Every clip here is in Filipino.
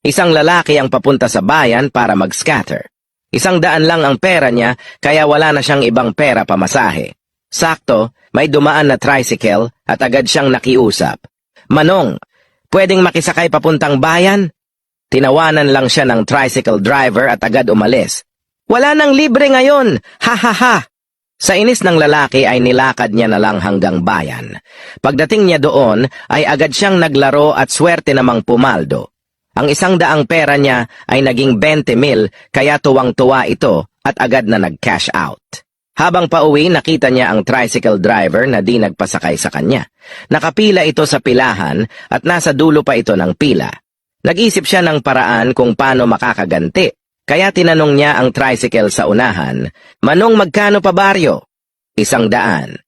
Isang lalaki ang papunta sa bayan para mag-scatter. 100 lang ang pera niya, kaya wala na siyang ibang pera pamasahe. Sakto, may dumaan na tricycle at agad siyang nakiusap. "Manong, pwedeng makisakay papuntang bayan?" Tinawanan lang siya ng tricycle driver at agad umalis. "Wala nang libre ngayon! Ha ha ha!" Sa inis ng lalaki ay nilakad niya na lang hanggang bayan. Pagdating niya doon ay agad siyang naglaro at swerte namang pumaldo. Ang 100 pera niya ay naging 20,000 kaya tuwang-tuwa ito at agad na nag-cash out. Habang pauwi, nakita niya ang tricycle driver na di nagpasakay sa kanya. Nakapila ito sa pilahan at nasa dulo pa ito ng pila. Nag-isip siya ng paraan kung paano makakaganti. Kaya tinanong niya ang tricycle sa unahan, "Manong, magkano pa baryo?" 100.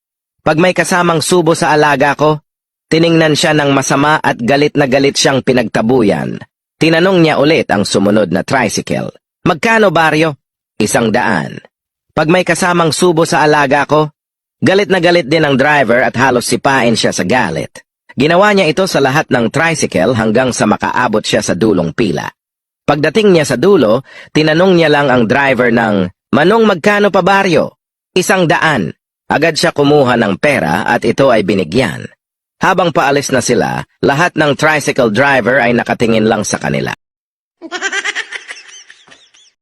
"Pag may kasamang subo sa alaga ko?" Tiningnan siya ng masama at galit na galit siyang pinagtabuyan. Tinanong niya ulit ang sumunod na tricycle, "Magkano baryo?" 100. "Pag may kasamang subo sa alaga ko?" Galit na galit din ang driver at halos sipain siya sa galit. Ginawa niya ito sa lahat ng tricycle hanggang sa makaabot siya sa dulong pila. Pagdating niya sa dulo, tinanong niya lang ang driver ng, "Manong, magkano pa baryo?" 100. Agad siya kumuha ng pera at ito ay binigyan. Habang paalis na sila, lahat ng tricycle driver ay nakatingin lang sa kanila.